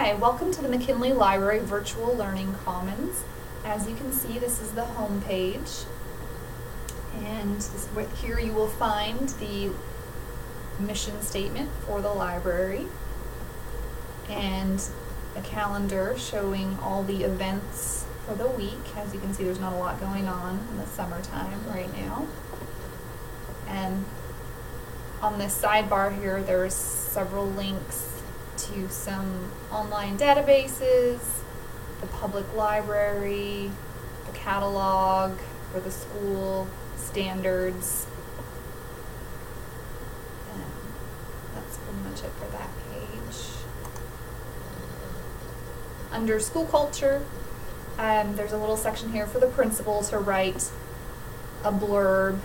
Hi, welcome to the McKinley Library Virtual Learning Commons. As you can see, this is the home page, and here you will find the mission statement for the library and a calendar showing all the events for the week. As you can see, there's not a lot going on in the summertime right now. And on this sidebar here, there's several links to some online databases, the public library, the catalog for the school, standards. And that's pretty much it for that page. Under school culture, there's a little section here for the principal to write a blurb.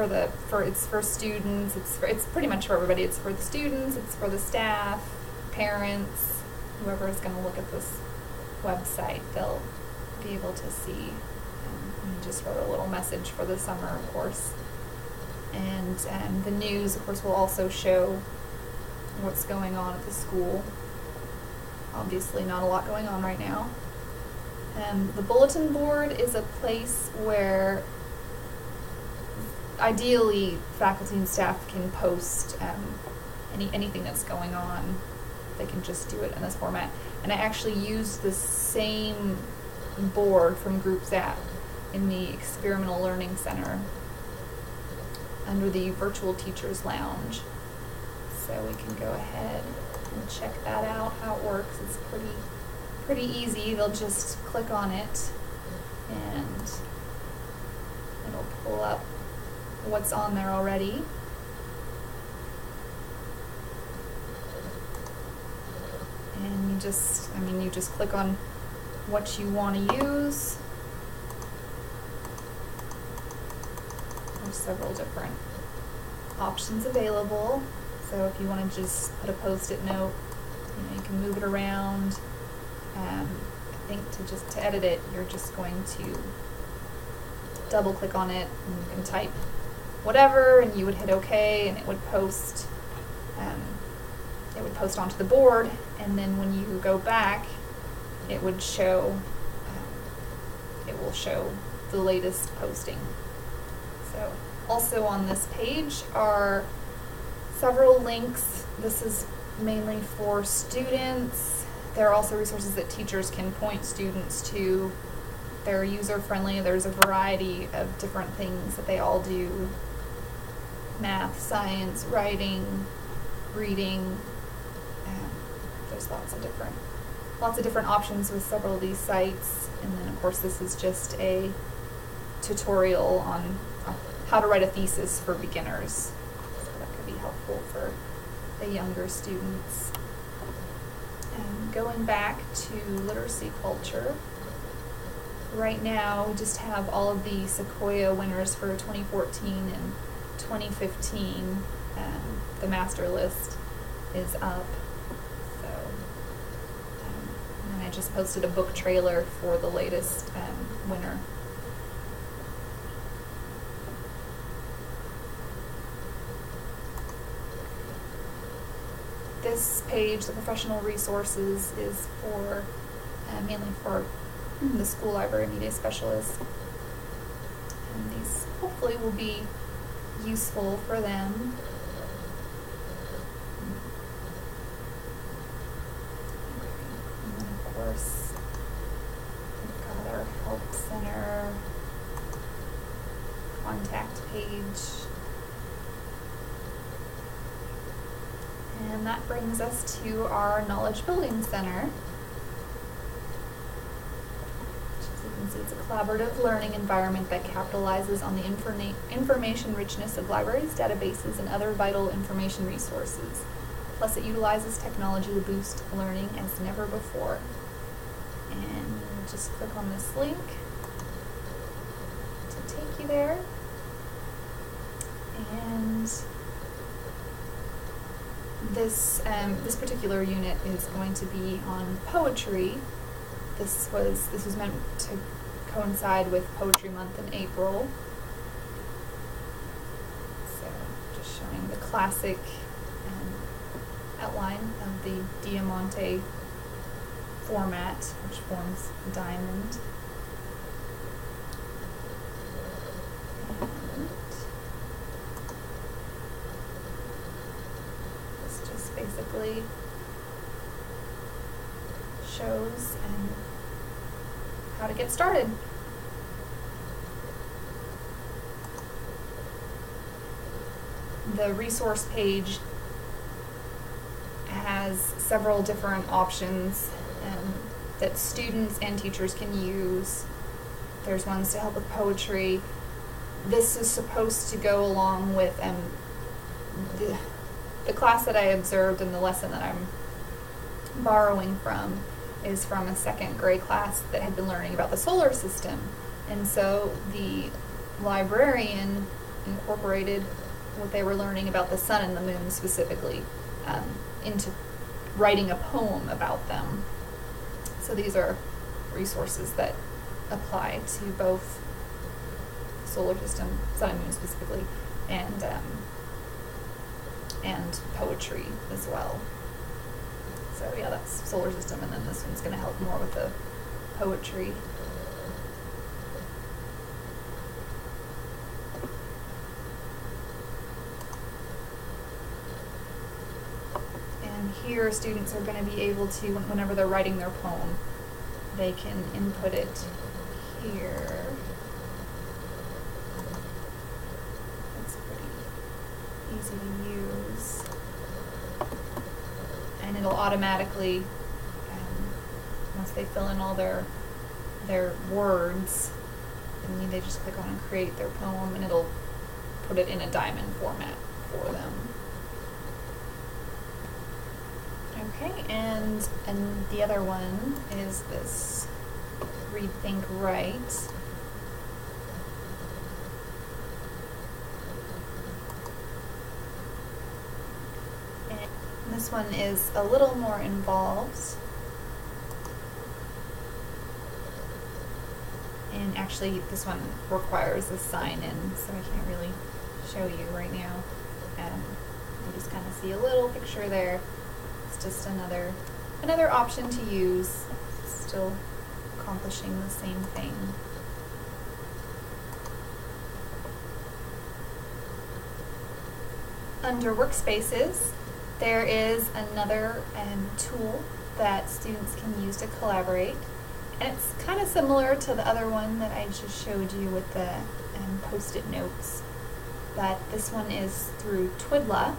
It's for students, it's pretty much for everybody. It's for the students, it's for the staff, parents, whoever is going to look at this website, they'll be able to see. And we just wrote a little message for the summer, of course. And the news, of course, will also show what's going on at the school. Obviously not a lot going on right now. The bulletin board is a place where ideally faculty and staff can post anything that's going on. They can just do it in this format. And I actually used the same board from Group ZAP in the Experimental Learning Center under the Virtual Teachers Lounge. So we can go ahead and check that out, how it works. It's pretty easy. They'll just click on it and it'll pull up what's on there already. And you just click on what you want to use. There's several different options available. So if you want to just put a post-it note, you can move it around. I think to edit it, you're just going to double click on it and you can type whatever, and you would hit OK, and it would post. It would post onto the board, and then when you go back, it would show. It will show the latest posting. So, also on this page are several links. This is mainly for students. There are also resources that teachers can point students to. They're user-friendly. There's a variety of different things that they all do. Math, science, writing, reading. There's lots of different options with several of these sites. And then of course this is just a tutorial on how to write a thesis for beginners. So that could be helpful for the younger students. And going back to literacy culture, right now we just have all of the Sequoia winners for 2014 and 2015. The master list is up. So, and I just posted a book trailer for the latest winner. This page, the professional resources, is for mainly for the school library media specialists. And these hopefully will be useful for them. And then of course, we've got our help center, contact page. And that brings us to our Knowledge Building Center. As you can see, it's a collaborative learning environment that capitalizes on the information richness of libraries, databases, and other vital information resources. Plus, it utilizes technology to boost learning as never before. And just click on this link to take you there. And this particular unit is going to be on poetry. This was meant to coincide with Poetry Month in April. So just showing the classic outline of the diamante format, which forms a diamond. And this just basically shows how to get started. The resource page has several different options that students and teachers can use. There's ones to help with poetry. This is supposed to go along with the class that I observed, and the lesson that I'm borrowing from is from a second grade class that had been learning about the solar system. And so the librarian incorporated what they were learning about the sun and the moon specifically into writing a poem about them. So these are resources that apply to both solar system, sun and moon specifically, and poetry as well. So yeah, that's solar system, and then this one's going to help more with the poetry. And here students are going to be able to, whenever they're writing their poem, they can input it here. It's pretty easy to use. And it'll automatically, once they fill in all their words, and they just click on create their poem, and it'll put it in a diamond format for them. Okay, and the other one is this Read, Think, Write. This one is a little more involved, and actually this one requires a sign in, so I can't really show you right now. You just kind of see a little picture there. It's just another option to use, still accomplishing the same thing. Under Workspaces, there is another tool that students can use to collaborate, and it's kind of similar to the other one that I just showed you with the post-it notes, but this one is through Twidla,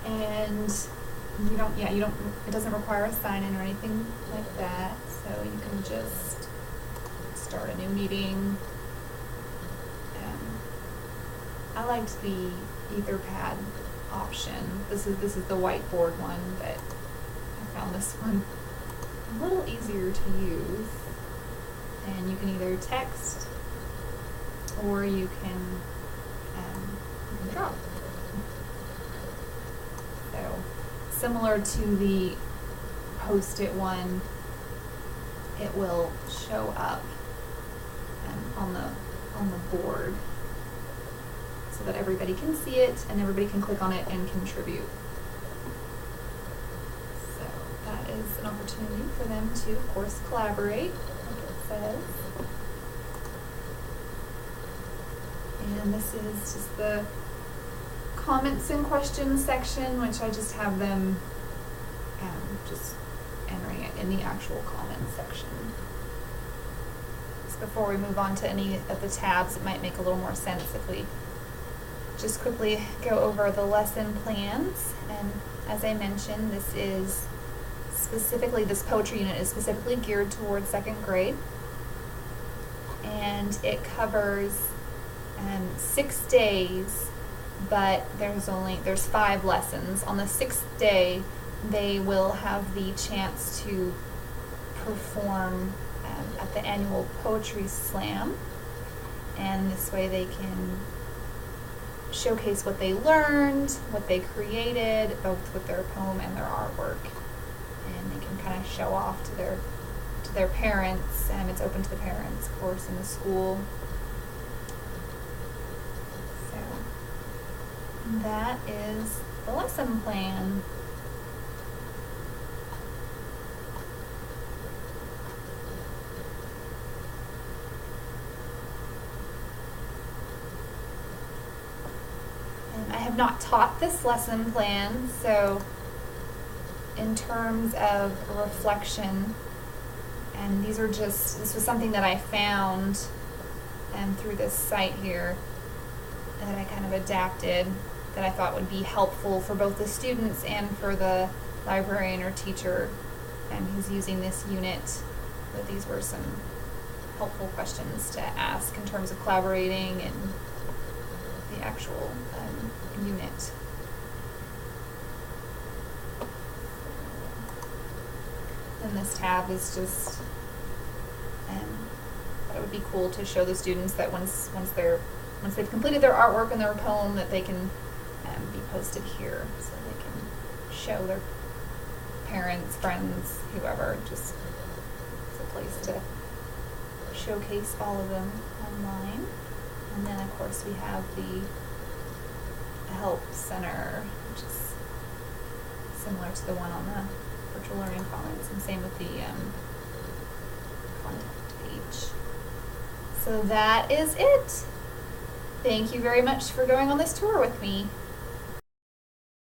and it doesn't require a sign-in or anything like that, so you can just start a new meeting. I liked the Etherpad option. This is the whiteboard one, but I found this one a little easier to use. And you can either text or you can draw. So similar to the post-it one, it will show up on the board, so that everybody can see it and everybody can click on it and contribute. So that is an opportunity for them to, of course, collaborate, like it says. And this is just the comments and questions section, which I just have them just entering it in the actual comments section. So before we move on to any of the tabs, it might make a little more sense if we just quickly go over the lesson plans. And as I mentioned, this poetry unit is specifically geared towards second grade, and it covers 6 days, but there's 5 lessons. On the 6th day, they will have the chance to perform at the annual poetry slam, and this way they can showcase what they learned, what they created, both with their poem and their artwork, and they can kind of show off to their parents, and it's open to the parents, of course, in the school. So that is the lesson plan. And I have not taught this lesson plan, so in terms of reflection, and this was something that I found through this site here that I kind of adapted, that I thought would be helpful for both the students and for the librarian or teacher who's using this unit. But these were some helpful questions to ask in terms of collaborating and the actual unit. And this tab is just, thought it would be cool to show the students that once they've completed their artwork and their poem, that they can be posted here, so they can show their parents, friends, whoever. Just it's a place to showcase all of them online. And then of course we have the Help Center, which is similar to the one on the Virtual Learning Commons, and same with the contact page. So that is it. Thank you very much for going on this tour with me.